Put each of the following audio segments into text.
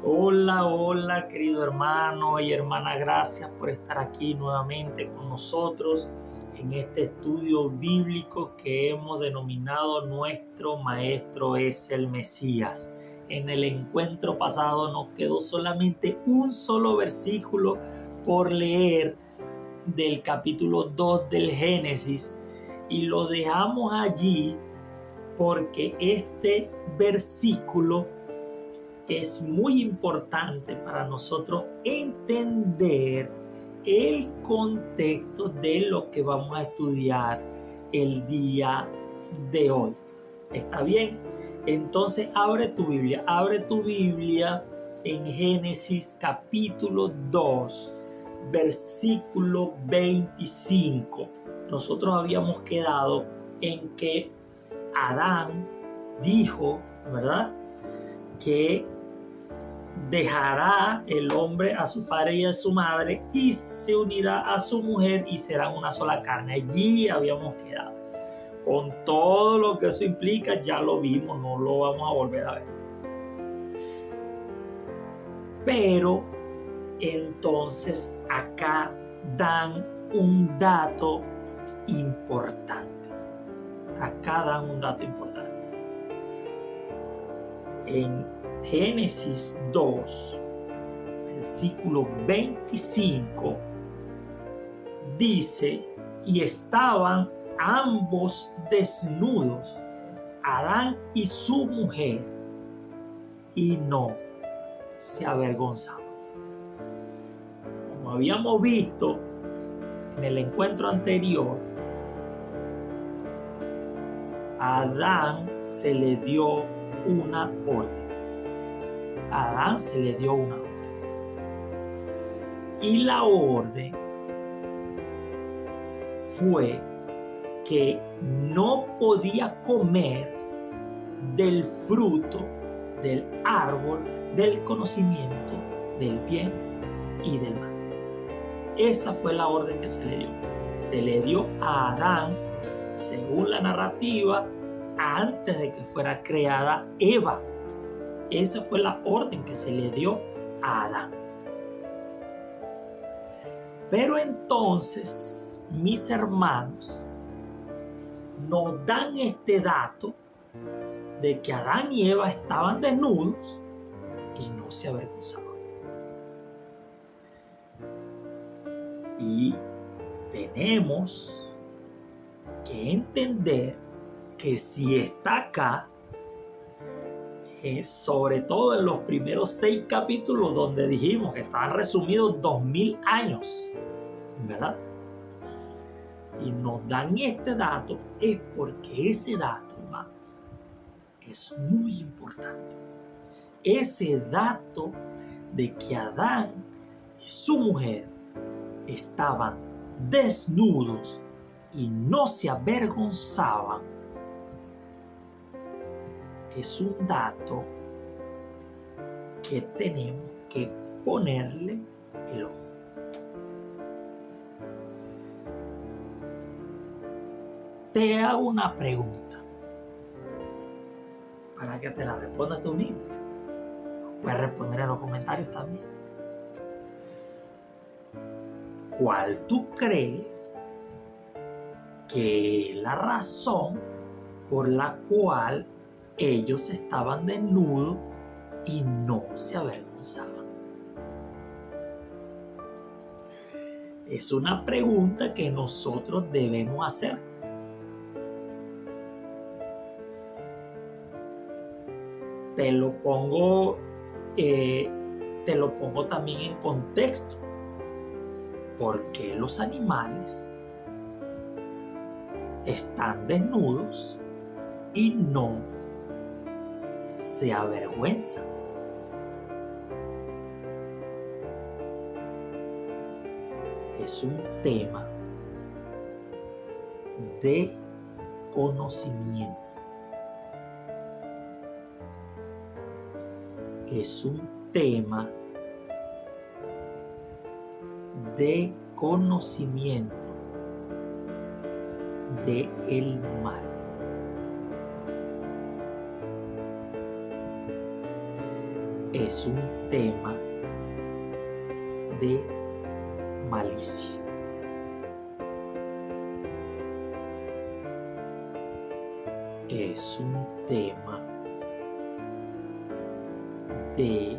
Hola, hola, querido hermano y hermana, gracias por estar aquí nuevamente con nosotros en este estudio bíblico que hemos denominado Nuestro Maestro es el Mesías. En el encuentro pasado nos quedó solamente un solo versículo por leer del capítulo 2 del Génesis y lo dejamos allí porque este versículo es muy importante para nosotros entender el contexto de lo que vamos a estudiar el día de hoy. ¿Está bien? Entonces abre tu Biblia en Génesis capítulo 2, versículo 25. Nosotros habíamos quedado en que Adán dijo, ¿verdad?, que dejará el hombre a su padre y a su madre y se unirá a su mujer y serán una sola carne. Allí habíamos quedado. Con todo lo que eso implica, ya lo vimos, no lo vamos a volver a ver. Pero entonces acá dan un dato importante. En Génesis 2, versículo 25, dice: y estaban ambos desnudos, Adán y su mujer, y no se avergonzaban. Como habíamos visto en el encuentro anterior, a Adán se le dio una orden. Y la orden fue que no podía comer del fruto del árbol del conocimiento del bien y del mal. Esa fue la orden que se le dio. Se le dio a Adán, según la narrativa, antes de que fuera creada Eva. Esa fue la orden que se le dio a Adán. Pero entonces, mis hermanos, nos dan este dato de que Adán y Eva estaban desnudos y no se avergonzaban. Y tenemos que entender que si está acá, sobre todo en los primeros 6 capítulos donde dijimos que estaban resumidos 2000 años, ¿verdad? Y nos dan este dato, es porque ese dato, hermano, es muy importante. Ese dato de que Adán y su mujer estaban desnudos y no se avergonzaban, es un dato que tenemos que ponerle el ojo. Te hago una pregunta para que te la respondas tú mismo. Puedes responder en los comentarios también. ¿Cuál tú crees que es la razón por la cual ellos estaban desnudos y no se avergonzaban? Es una pregunta que nosotros debemos hacer. Te lo pongo también en contexto. ¿Por qué los animales están desnudos y no se avergüenzan? Es un tema de conocimiento. Es un tema de conocimiento del mal. es un tema de malicia. Es un tema de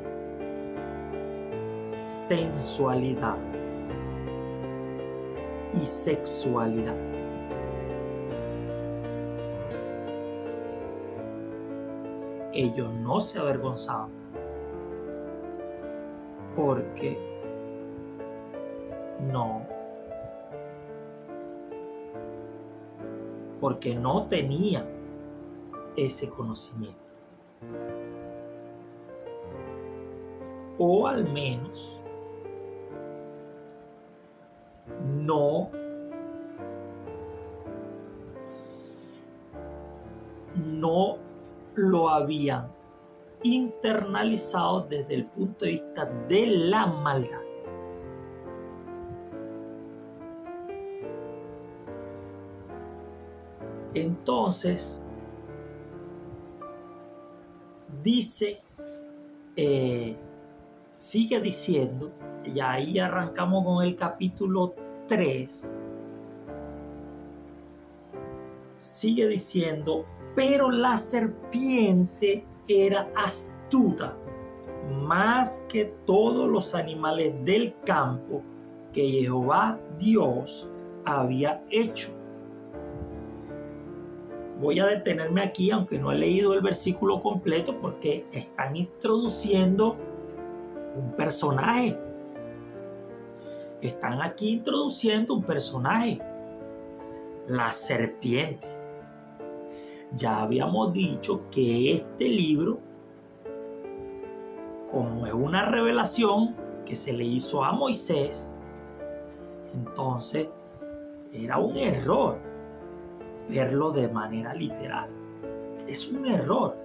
sensualidad y sexualidad. Ellos no se avergonzaban porque no tenían ese conocimiento. O al menos no lo habían internalizado desde el punto de vista de la maldad. Entonces, sigue diciendo, y ahí arrancamos con el capítulo 3, sigue diciendo, pero la serpiente era astuta más que todos los animales del campo que Jehová Dios había hecho. Voy a detenerme aquí, aunque no he leído el versículo completo, porque están introduciendo un personaje. Están aquí introduciendo un personaje, la serpiente. Ya habíamos dicho que este libro, como es una revelación que se le hizo a Moisés, entonces era un error verlo de manera literal. Es un error.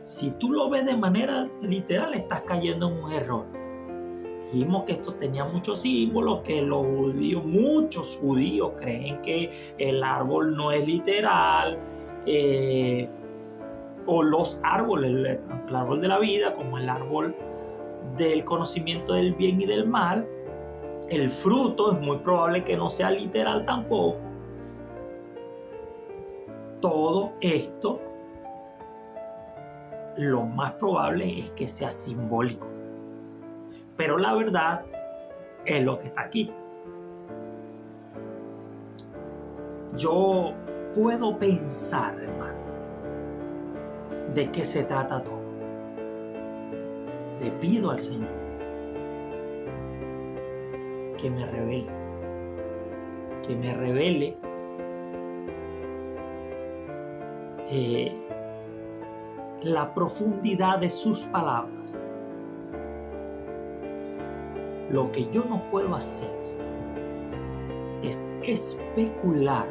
Si tú lo ves de manera literal, estás cayendo en un error. Dijimos que esto tenía muchos símbolos, que muchos judíos creen que el árbol no es literal, o los árboles, tanto el árbol de la vida como el árbol del conocimiento del bien y del mal. El fruto es muy probable que no sea literal tampoco. Todo esto, lo más probable es que sea simbólico. Pero la verdad es lo que está aquí. Yo puedo pensar, hermano, de qué se trata todo. Le pido al Señor que me revele la profundidad de sus palabras. Lo que yo no puedo hacer es especular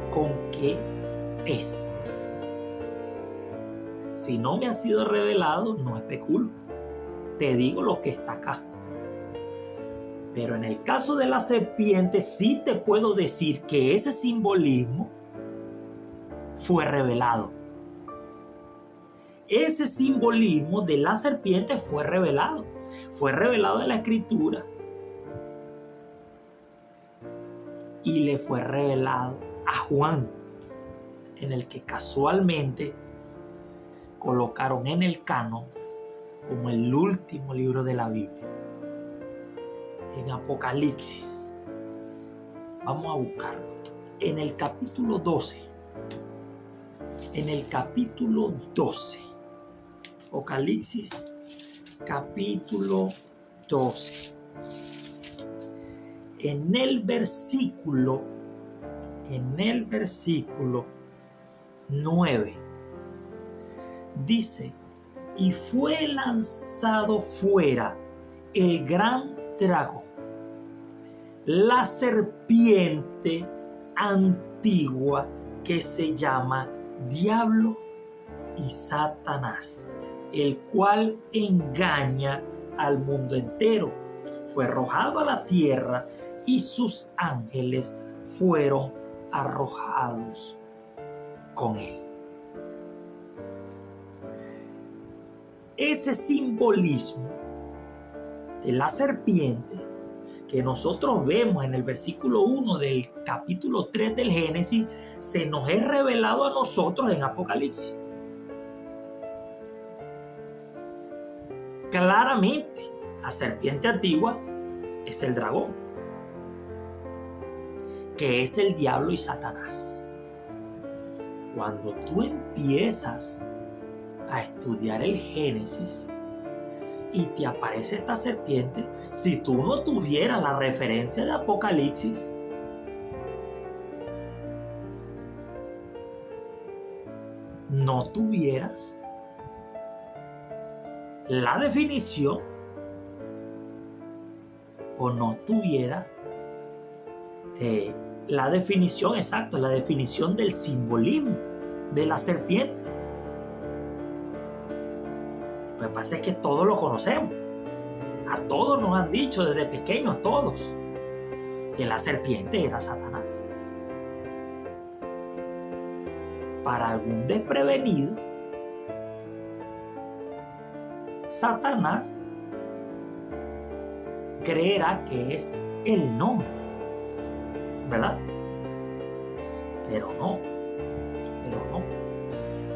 con qué es. Si no me ha sido revelado, no especulo. Te digo lo que está acá. Pero en el caso de la serpiente, sí te puedo decir que ese simbolismo fue revelado. Ese simbolismo de la serpiente fue revelado. Fue revelado en la Escritura. Y le fue revelado a Juan, en el que casualmente colocaron en el canon como el último libro de la Biblia. En Apocalipsis. Vamos a buscarlo. En el capítulo 12. Apocalipsis capítulo 12. En el versículo 9 dice: y fue lanzado fuera el gran dragón, la serpiente antigua que se llama Diablo y Satanás, el cual engaña al mundo entero. Fue arrojado a la tierra y sus ángeles fueron arrojados con él. ese simbolismo de la serpiente que nosotros vemos en el versículo 1 del capítulo 3 del Génesis, se nos es revelado a nosotros en Apocalipsis. Claramente, la serpiente antigua es el dragón, que es el diablo y Satanás. Cuando tú empiezas a estudiar el Génesis y te aparece esta serpiente, si tú no tuvieras la referencia de Apocalipsis, no tuvieras la definición o no tuviera la definición exacta, la definición del simbolismo de la serpiente. Lo que pasa es que todos lo conocemos. A todos nos han dicho desde pequeños, a todos, que la serpiente era Satanás. Para algún desprevenido, Satanás creerá que es el nombre, ¿verdad? Pero no.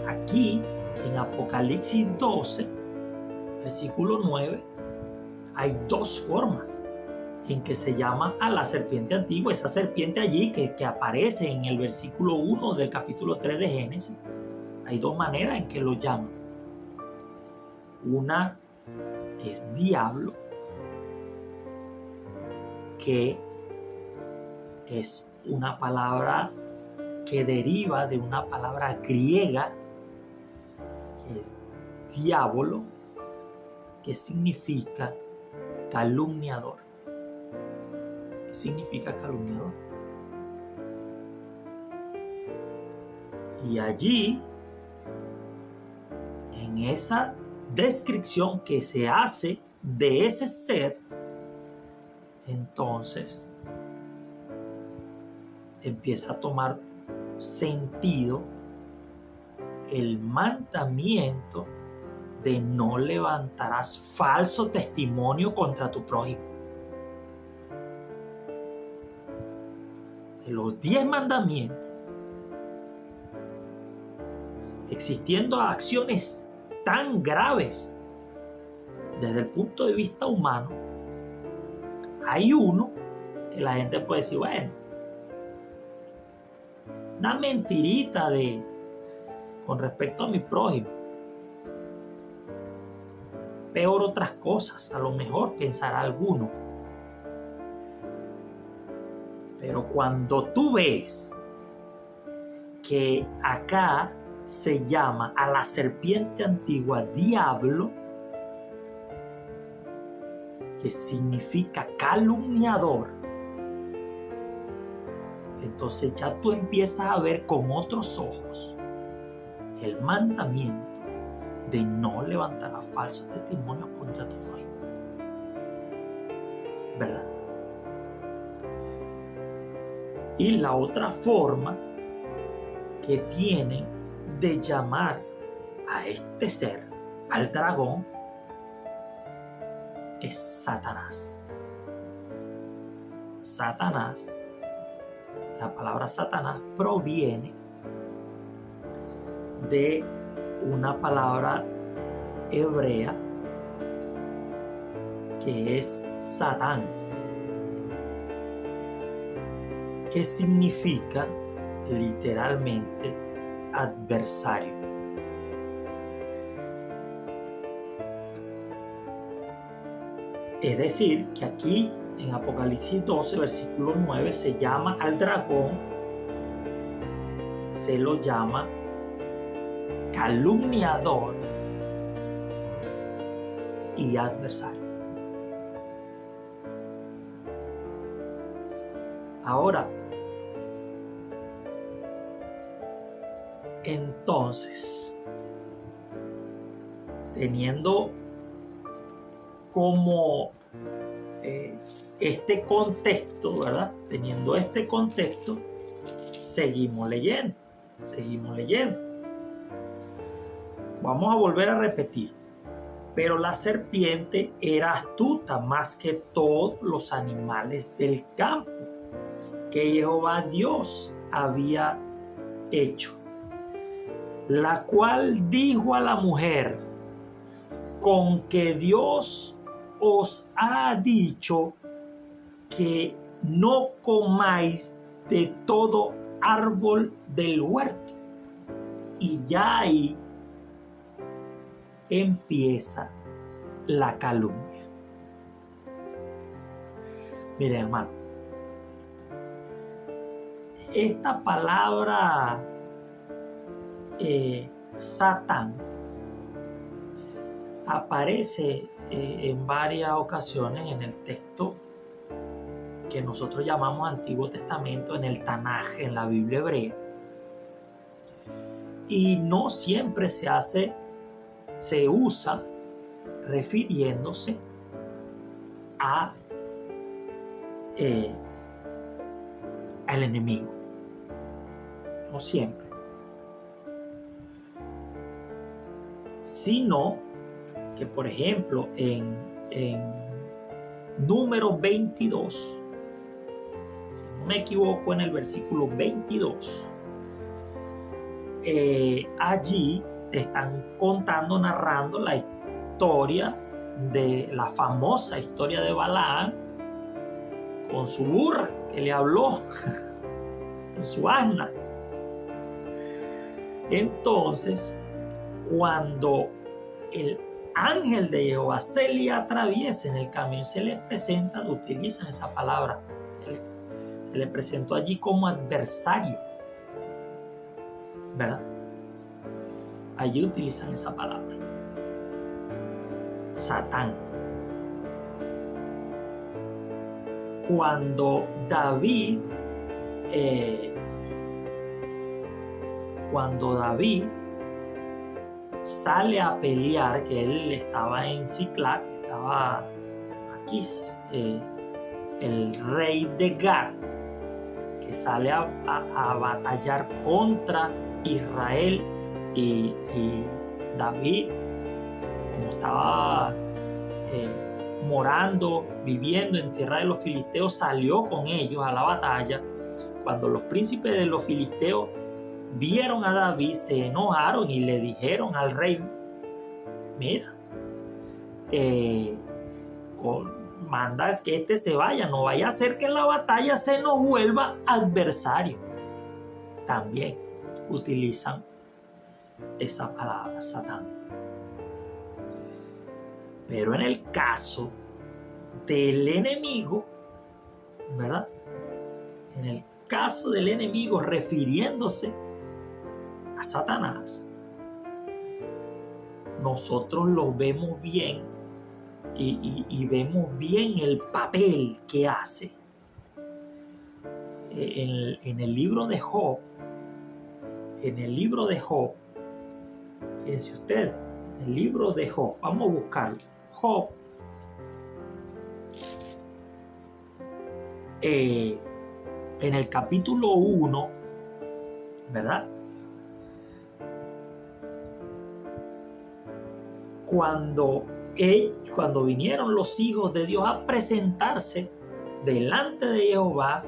Aquí en Apocalipsis 12, versículo 9, hay dos formas en que se llama a la serpiente antigua. Esa serpiente allí que aparece en el versículo 1 del capítulo 3 de Génesis. Hay dos maneras en que lo llaman. Una es diablo, que es una palabra que deriva de una palabra griega, que es diablo, que significa calumniador. ¿Qué significa calumniador? Y allí, en esa descripción que se hace de ese ser, entonces empieza a tomar sentido el mandamiento de no levantarás falso testimonio contra tu prójimo. Los 10 mandamientos, existiendo acciones tan graves desde el punto de vista humano, hay uno que la gente puede decir, bueno, una mentirita con respecto a mi prójimo. Peor otras cosas, a lo mejor pensará alguno. Pero cuando tú ves que acá se llama a la serpiente antigua diablo, que significa calumniador, entonces ya tú empiezas a ver con otros ojos el mandamiento de no levantar falsos testimonios contra tu prójimo. ¿Verdad? Y la otra forma que tienen de llamar a este ser, al dragón, es Satanás. Satanás, la palabra Satanás proviene de una palabra hebrea que es Satán, que significa literalmente adversario. Es decir, que aquí en Apocalipsis 12, versículo 9, se llama al dragón, se lo llama calumniador y adversario. Ahora, entonces, teniendo como este contexto, ¿verdad? Teniendo este contexto, seguimos leyendo. Vamos a volver a repetir. Pero la serpiente era astuta más que todos los animales del campo que Jehová Dios había hecho, la cual dijo a la mujer: con que Dios os ha dicho que no comáis de todo árbol del huerto. Y ya ahí empieza la calumnia. Miren, hermano, esta palabra Satán aparece en varias ocasiones en el texto que nosotros llamamos Antiguo Testamento, en el Tanaj, en la Biblia hebrea. Y no siempre se usa refiriéndose al enemigo. No siempre. Sino que, por ejemplo, en Número 22, si no me equivoco, en el versículo 22, allí están contando, narrando la historia la famosa historia de Balaam con su burra que le habló, con su asna. Entonces, cuando el ángel de Jehová se le atraviesa en el camino, se le presenta, utilizan esa palabra, se le presentó allí como adversario, ¿verdad? Allí utilizan esa palabra, Satán. Cuando David sale a pelear, que él estaba en Siclag, estaba Aquís, el rey de Gat, que sale a batallar contra Israel, y David, como estaba morando, viviendo en tierra de los filisteos, salió con ellos a la batalla. Cuando los príncipes de los filisteos vieron a David, se enojaron y le dijeron al rey: mira, manda que este se vaya, no vaya a ser que en la batalla se nos vuelva adversario. También utilizan esa palabra, Satán. Pero en el caso del enemigo, ¿verdad? En el caso del enemigo, refiriéndose a Satanás, nosotros lo vemos bien y vemos bien el papel que hace. En el libro de Job, fíjense ustedes, el libro de Job, vamos a buscarlo. Job, en el capítulo 1, ¿verdad? Cuando vinieron los hijos de Dios a presentarse delante de Jehová,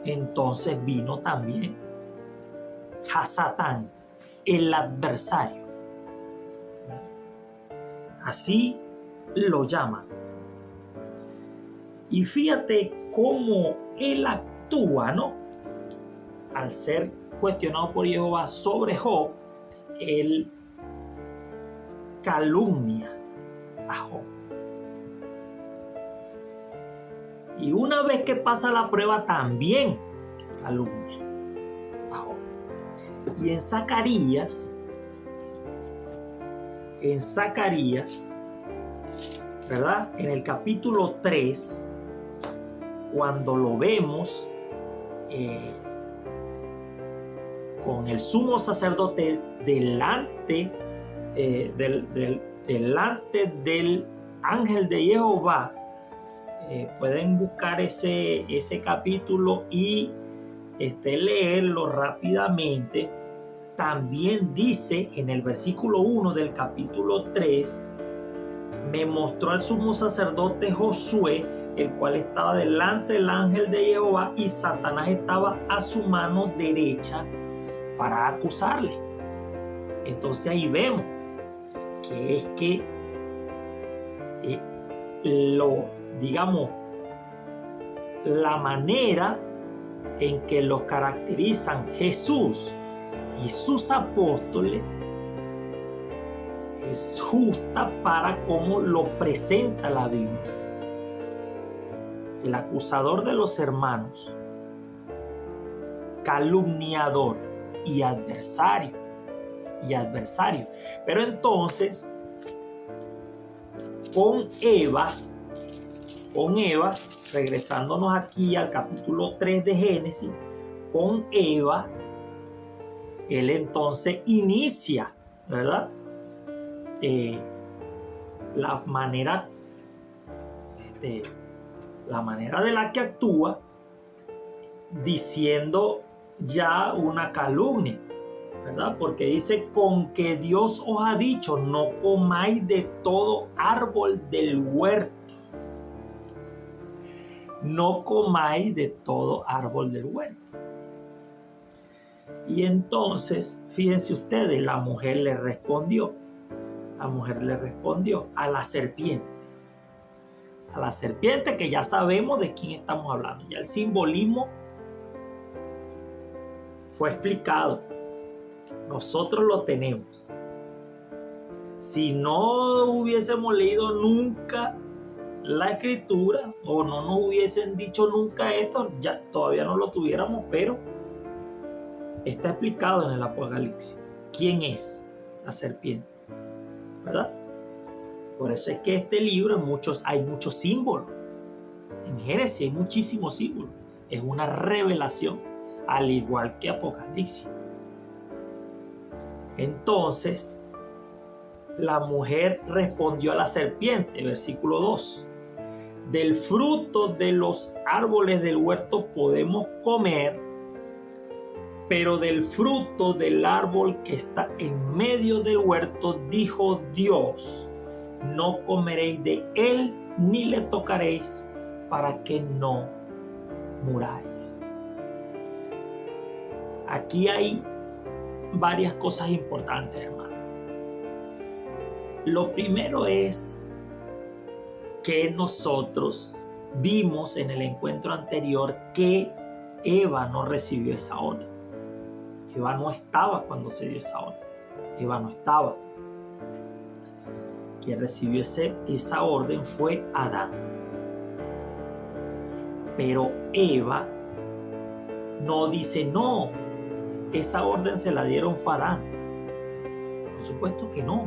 entonces vino también Satán, el adversario. Así lo llaman. Y fíjate cómo él actúa, ¿no? Al ser cuestionado por Jehová sobre Job, él calumnia a Job. Y una vez que pasa la prueba, también calumnia a Job. Y en Zacarías, ¿verdad? En el capítulo 3, cuando lo vemos con el sumo sacerdote delante del ángel de Jehová, pueden buscar ese capítulo y leerlo rápidamente. también dice en el versículo 1 del capítulo 3, me mostró al sumo sacerdote Josué, el cual estaba delante del ángel de Jehová, y Satanás estaba a su mano derecha para acusarle. Entonces ahí vemos que es que la manera en que lo caracterizan Jesús y sus apóstoles es justa para cómo lo presenta la Biblia. El acusador de los hermanos, calumniador y adversario. Pero entonces, con Eva, regresándonos aquí al capítulo 3 de Génesis, con Eva, él entonces inicia, ¿verdad? La manera de la que actúa, diciendo ya una calumnia, ¿verdad? Porque dice, con que Dios os ha dicho, no comáis de todo árbol del huerto. No comáis de todo árbol del huerto. Y entonces, fíjense ustedes, la mujer le respondió a la serpiente. A la serpiente, que ya sabemos de quién estamos hablando. Ya el simbolismo fue explicado. Nosotros lo tenemos. Si no hubiésemos leído nunca la escritura o no nos hubiesen dicho nunca esto, ya todavía no lo tuviéramos, pero está explicado en el Apocalipsis. ¿Quién es la serpiente? ¿Verdad? Por eso es que este libro hay muchos símbolos. En Génesis hay muchísimos símbolos. Es una revelación, al igual que Apocalipsis. Entonces, la mujer respondió a la serpiente, versículo 2. Del fruto de los árboles del huerto podemos comer, pero del fruto del árbol que está en medio del huerto, dijo Dios, no comeréis de él ni le tocaréis, para que no muráis. Aquí hay varias cosas importantes, hermano. Lo primero es que nosotros vimos en el encuentro anterior que Eva no recibió esa orden. Eva no estaba cuando se dio esa orden. Eva no estaba. Quien recibió esa orden fue Adán. Pero Eva no dice, no, esa orden se la dieron fue a Adán. Por supuesto que no.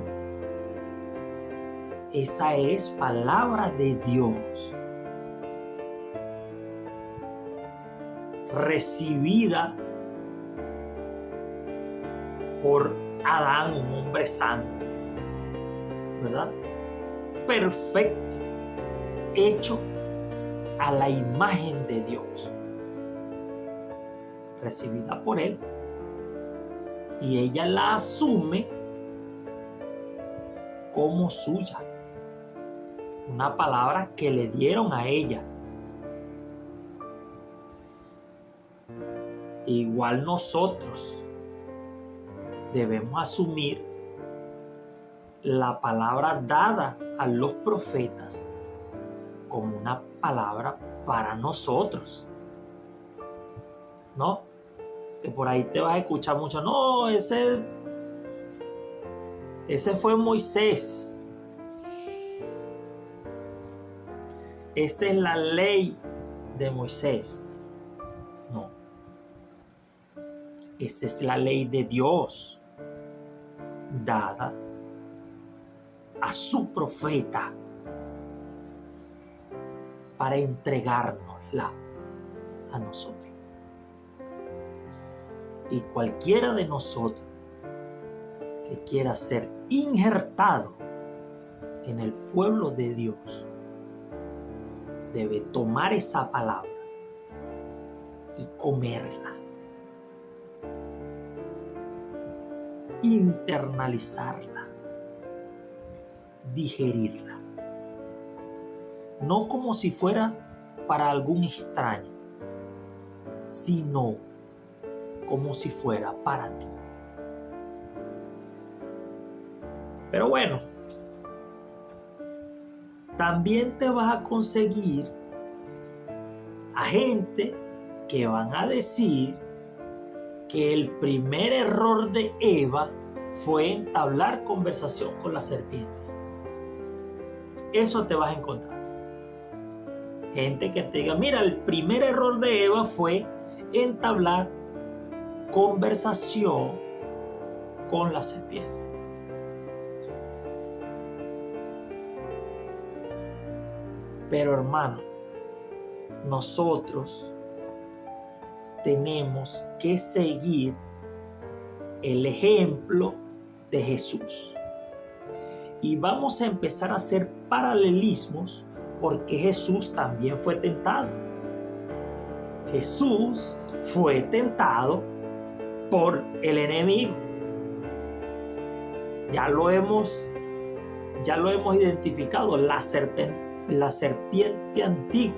Esa es palabra de Dios, recibida por Adán, un hombre santo, ¿verdad? Perfecto, hecho a la imagen de Dios, recibida por él, y ella la asume como suya, una palabra que le dieron a ella. Igual nosotros debemos asumir la palabra dada a los profetas como una palabra para nosotros, ¿no? Que por ahí te vas a escuchar mucho, no, ese fue Moisés. Esa es la ley de Moisés. No. Esa es la ley de Dios, dada a su profeta para entregárnosla a nosotros. Y cualquiera de nosotros que quiera ser injertado en el pueblo de Dios debe tomar esa palabra y comerla. internalizarla, digerirla. No como si fuera para algún extraño, sino como si fuera para ti. Pero bueno, también te vas a conseguir a gente que van a decir que el primer error de Eva fue entablar conversación con la serpiente. Eso te vas a encontrar. Gente que te diga, mira, el primer error de Eva fue entablar conversación con la serpiente. Pero hermano, nosotros tenemos que seguir el ejemplo de Jesús. Y vamos a empezar a hacer paralelismos porque Jesús también fue tentado. Jesús fue tentado por el enemigo. Ya lo hemos identificado, la serpiente antigua.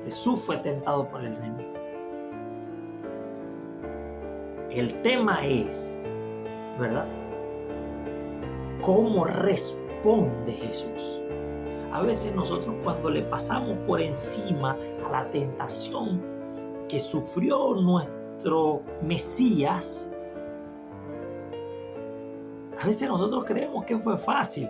Jesús fue tentado por el enemigo. El tema es, ¿verdad?, ¿cómo responde Jesús? A veces nosotros, cuando le pasamos por encima a la tentación que sufrió nuestro Mesías, a veces nosotros creemos que fue fácil.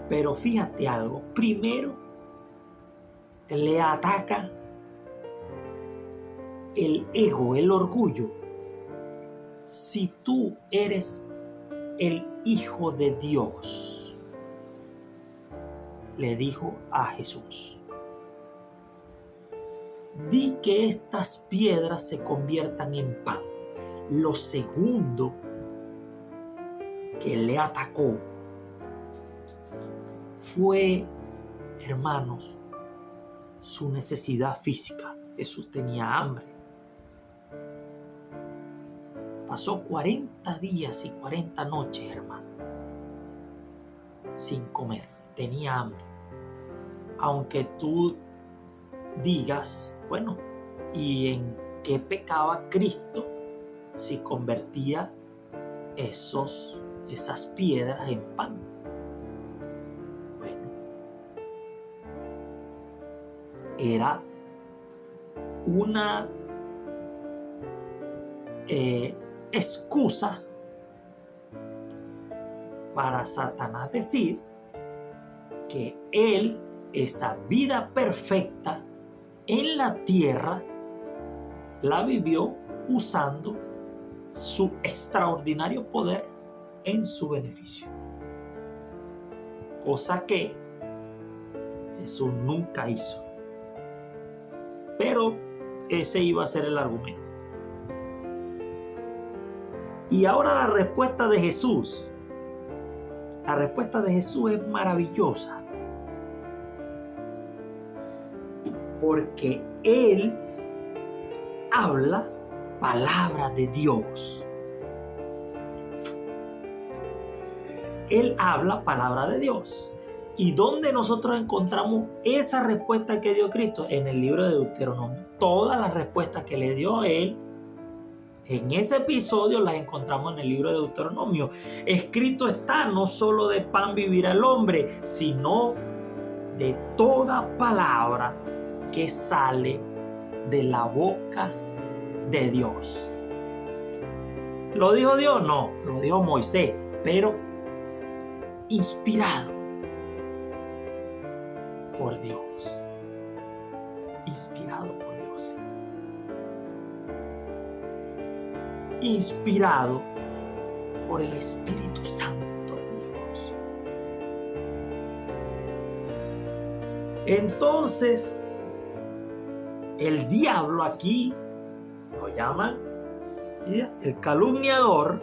Pero fíjate algo, primero le ataca el ego, el orgullo. Si tú eres el Hijo de Dios, le dijo a Jesús, di que estas piedras se conviertan en pan. Lo segundo que le atacó fue, hermanos, su necesidad física. Jesús tenía hambre. Pasó 40 días y 40 noches, hermano, sin comer. Tenía hambre. Aunque tú digas, bueno, ¿y en qué pecaba Cristo si convertía esas piedras en pan? Bueno, era una excusa para Satanás decir que él, esa vida perfecta en la tierra, la vivió usando su extraordinario poder en su beneficio. Cosa que Jesús nunca hizo. Pero ese iba a ser el argumento. Y ahora la respuesta de Jesús. La respuesta de Jesús es maravillosa. Porque Él habla palabra de Dios. Él habla palabra de Dios. ¿Y dónde nosotros encontramos esa respuesta que dio Cristo? En el libro de Deuteronomio. Todas las respuestas que le dio Él en ese episodio las encontramos en el libro de Deuteronomio. Escrito está, no solo de pan vivirá el hombre, sino de toda palabra que sale de la boca de Dios. ¿Lo dijo Dios? No, lo dijo Moisés, pero inspirado por Dios. Inspirado por Dios. Inspirado por el Espíritu Santo de Dios. Entonces, el diablo aquí lo llaman el calumniador,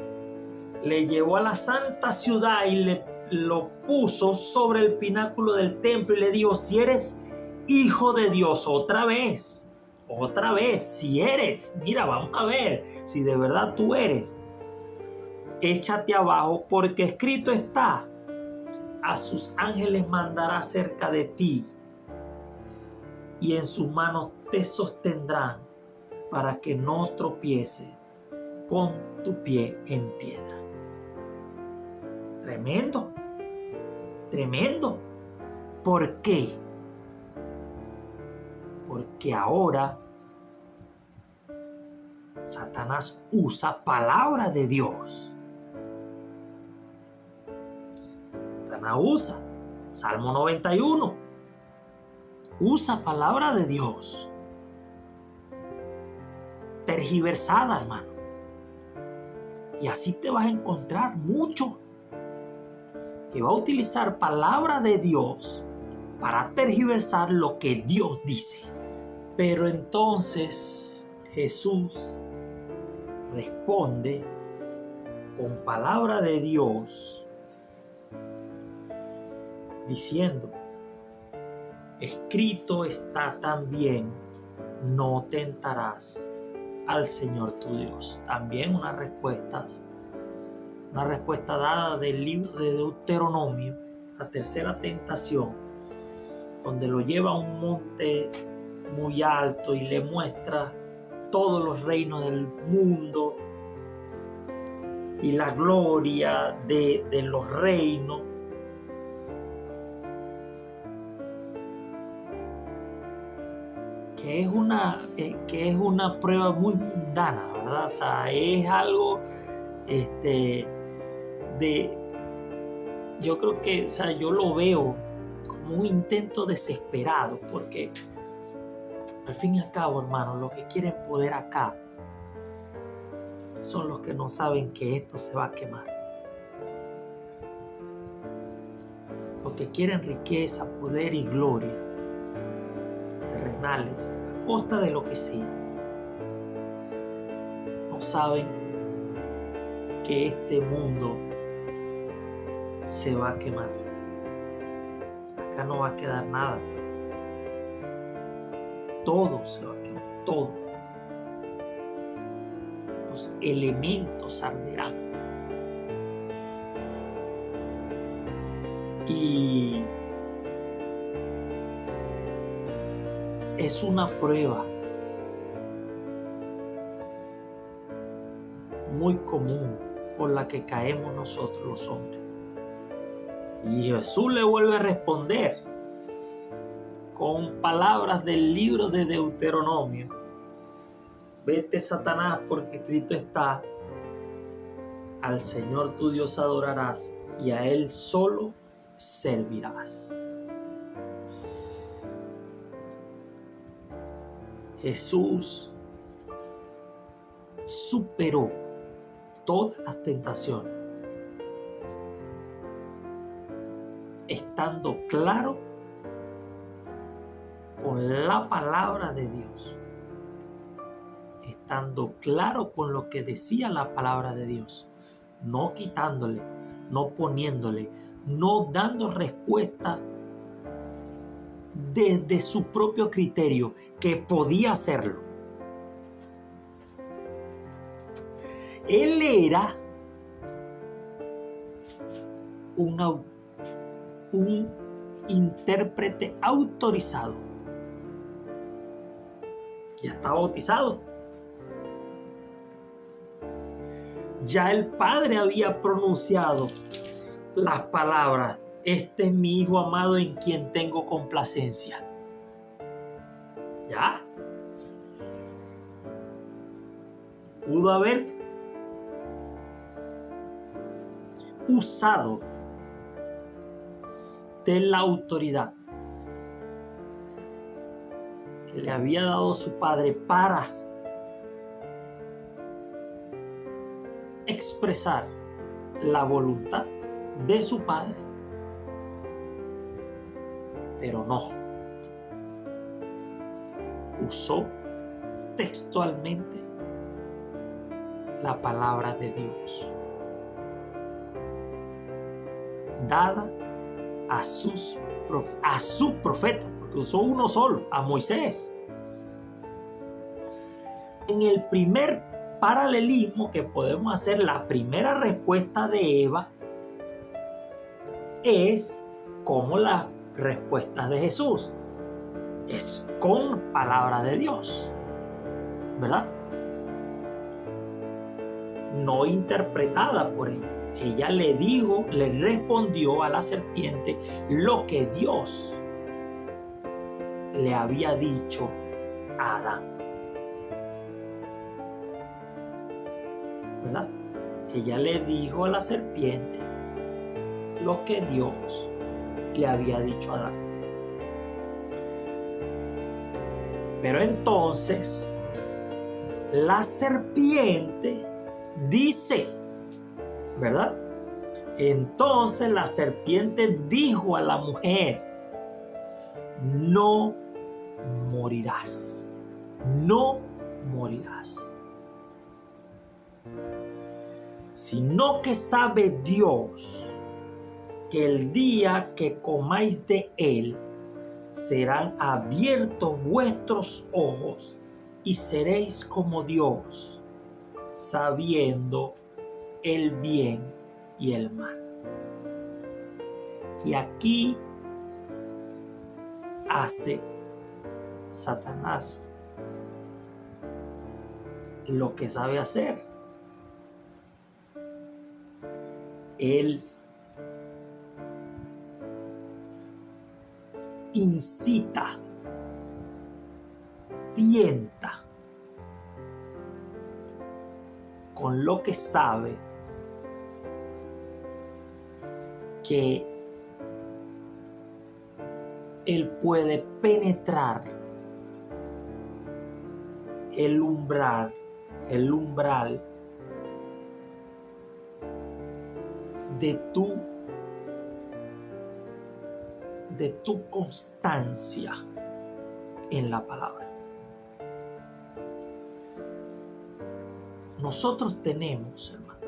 le llevó a la santa ciudad y lo puso sobre el pináculo del templo y le dijo: si eres hijo de Dios, otra vez Otra vez, si eres, mira, vamos a ver si de verdad tú eres. Échate abajo, porque escrito está: a sus ángeles mandará cerca de ti, y en sus manos te sostendrán para que no tropiece con tu pie en piedra. Tremendo, tremendo. ¿Por qué? Porque ahora Satanás usa palabra de Dios. Satanás usa Salmo 91. Usa palabra de Dios. Tergiversada, hermano. Y así te vas a encontrar mucho que va a utilizar palabra de Dios para tergiversar lo que Dios dice. Pero entonces Jesús responde con palabra de Dios diciendo: escrito está también, no tentarás al Señor tu Dios. También una respuesta dada del libro de Deuteronomio, la tercera tentación, donde lo lleva a un monte muy alto y le muestra todos los reinos del mundo y la gloria de los reinos. Que es una prueba muy mundana, ¿verdad? O sea, es algo yo creo que, o sea, yo lo veo como un intento desesperado, porque al fin y al cabo, hermano, los que quieren poder acá son los que no saben que esto se va a quemar. Los que quieren riqueza, poder y gloria terrenales a costa de lo que sea, no saben que este mundo se va a quemar. Acá no va a quedar nada. Todo se va a quemar, todo. Los elementos arderán. Y es una prueba muy común por la que caemos nosotros los hombres. Y Jesús le vuelve a responder con palabras del libro de Deuteronomio: vete, Satanás, porque escrito está: al Señor tu Dios adorarás y a Él solo servirás. Jesús superó todas las tentaciones, estando claro con la palabra de Dios, estando claro con lo que decía la palabra de Dios, no quitándole, no poniéndole, no dando respuesta desde su propio criterio, que podía hacerlo. Él era un intérprete autorizado. Ya estaba bautizado. Ya el Padre había pronunciado las palabras: este es mi Hijo amado en quien tengo complacencia. Ya. Pudo haber usado de la autoridad que le había dado su Padre para expresar la voluntad de su Padre, pero no. Usó textualmente la palabra de Dios dada a su profeta, porque usó uno solo, a Moisés. En el primer paralelismo que podemos hacer, la primera respuesta de Eva es como las respuestas de Jesús. Es con palabra de Dios, ¿verdad? No interpretada por ella. Ella le respondió a la serpiente lo que Dios le había dicho a Adán, ¿verdad? Ella le dijo a la serpiente lo que Dios le había dicho a Adán. Pero entonces la serpiente dice, ¿verdad? Entonces la serpiente dijo a la mujer: no morirás, no morirás, sino que sabe Dios que el día que comáis de él serán abiertos vuestros ojos y seréis como Dios, sabiendo el bien y el mal. Y aquí hace Satanás lo que sabe hacer. Él incita, tienta con lo que sabe que él puede penetrar el umbral de tu constancia en la palabra. Nosotros tenemos, hermano,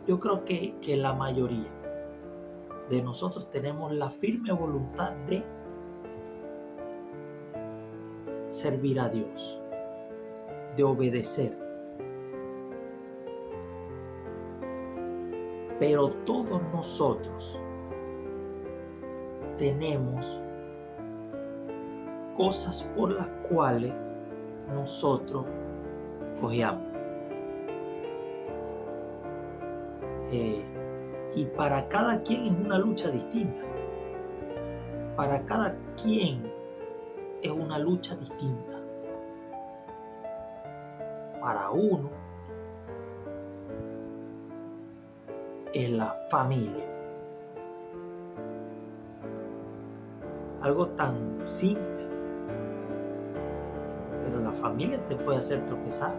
yo creo que la mayoría de nosotros tenemos la firme voluntad de servir a Dios, de obedecer. Pero todos nosotros tenemos cosas por las cuales nosotros cojeamos. Y para cada quien es una lucha distinta. Para cada quien es una lucha distinta. Para uno es la familia. Algo tan simple. Pero la familia te puede hacer tropezar.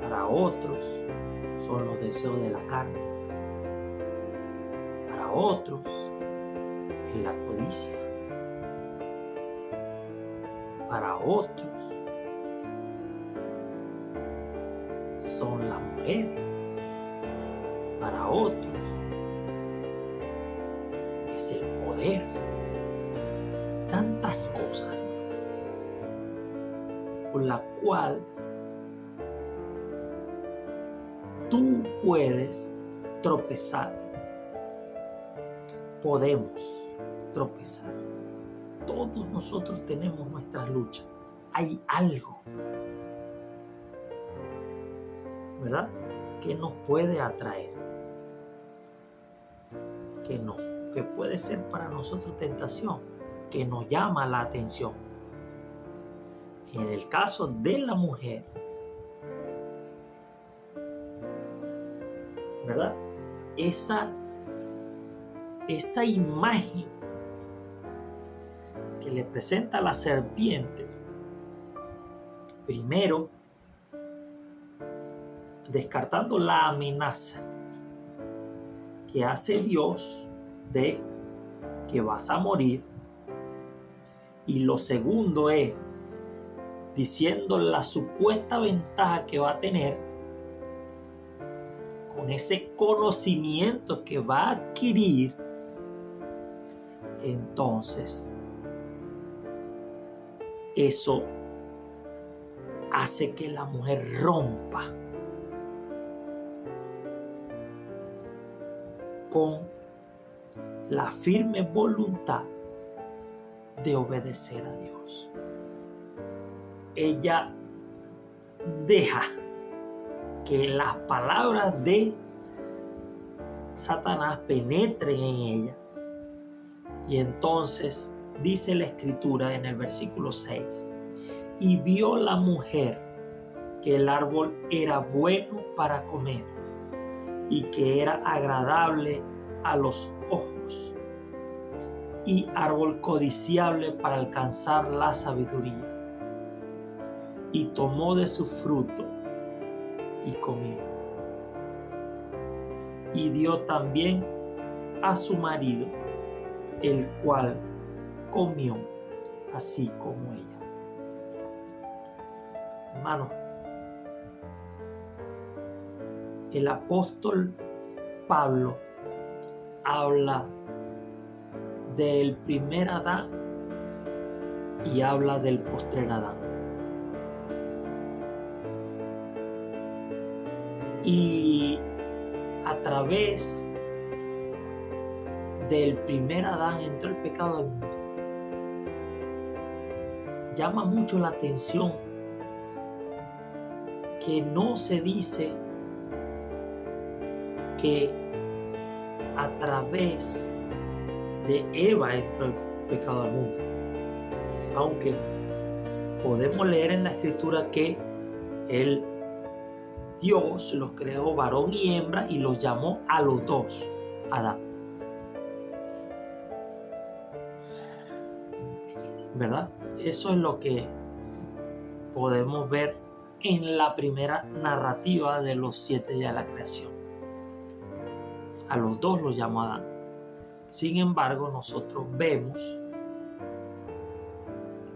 Para otros son los deseos de la carne. Para otros es la codicia. Para otros son las mujeres. Para otros es el poder. Tantas cosas por la cual tú puedes tropezar. Podemos tropezar. Todos nosotros tenemos nuestras luchas. Hay algo, ¿verdad?, que nos puede atraer. Que puede ser para nosotros tentación, que nos llama la atención. En el caso de la mujer, ¿verdad?, esa imagen que le presenta la serpiente, primero descartando la amenaza que hace Dios de que vas a morir, y lo segundo es diciendo la supuesta ventaja que va a tener con ese conocimiento que va a adquirir entonces eso hace que la mujer rompa con la firme voluntad de obedecer a Dios. Ella deja que las palabras de Satanás penetren en ella. Y entonces dice la Escritura en el versículo 6: y vio la mujer que el árbol era bueno para comer y que era agradable a los ojos y árbol codiciable para alcanzar la sabiduría. Y tomó de su fruto y comió. Y dio también a su marido, el cual comió así como ella. Hermano, el apóstol Pablo habla del primer Adán y habla del postrer Adán. Y a través del primer Adán entró el pecado al mundo. Llama mucho la atención que no se dice que a través de Eva entró el pecado al mundo. Aunque podemos leer en la Escritura que Dios los creó varón y hembra y los llamó a los dos Adán. ¿Verdad? Eso es lo que podemos ver en la primera narrativa de los 7 días de la creación. A los dos los llamó Adán. Sin embargo, nosotros vemos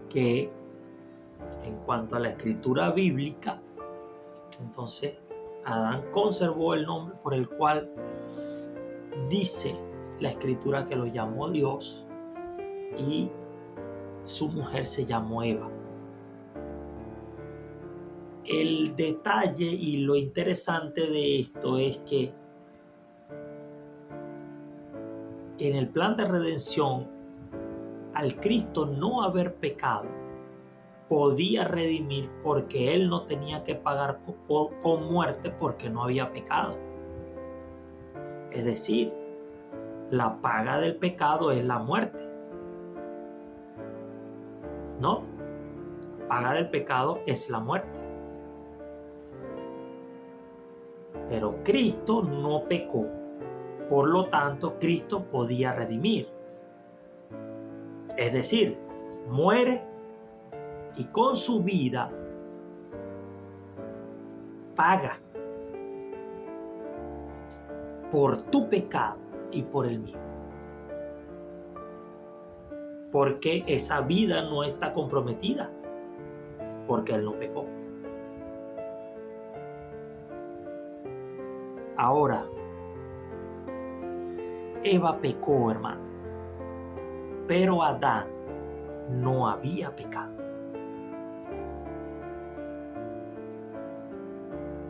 que en cuanto a la escritura bíblica, entonces Adán conservó el nombre por el cual dice la escritura que lo llamó Dios, y su mujer se llamó Eva. El detalle y lo interesante de esto es que en el plan de redención, al Cristo no haber pecado, podía redimir porque Él no tenía que pagar con muerte porque no había pecado. Es decir, la paga del pecado es la muerte. ¿No? La paga del pecado es la muerte. Pero Cristo no pecó. Por lo tanto, Cristo podía redimir. Es decir, muere y con su vida paga por tu pecado y por el mío. Porque esa vida no está comprometida, porque Él no pecó. Ahora, Eva pecó, hermano, pero Adán no había pecado.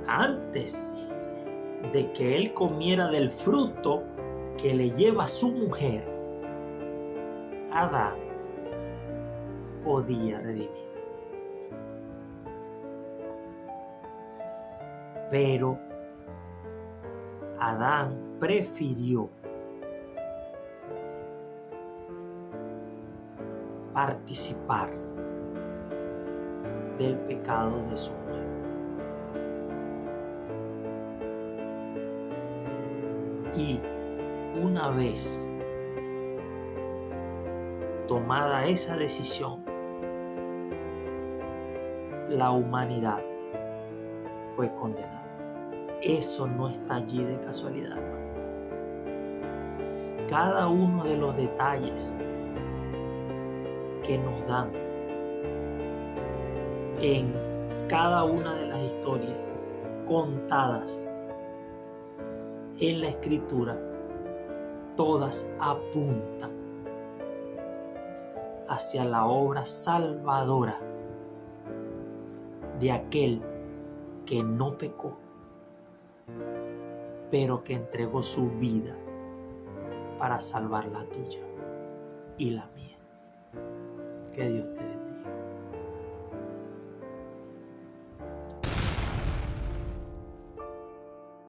Antes de que él comiera del fruto que le lleva a su mujer, Adán podía redimir. Pero Adán prefirió participar del pecado de su mujer. Y una vez tomada esa decisión, la humanidad fue condenada. Eso no está allí de casualidad, hermano. Cada uno de los detalles que nos dan en cada una de las historias contadas en la escritura, todas apuntan hacia la obra salvadora de aquel que no pecó, pero que entregó su vida para salvar la tuya y la mía. Que Dios te bendiga.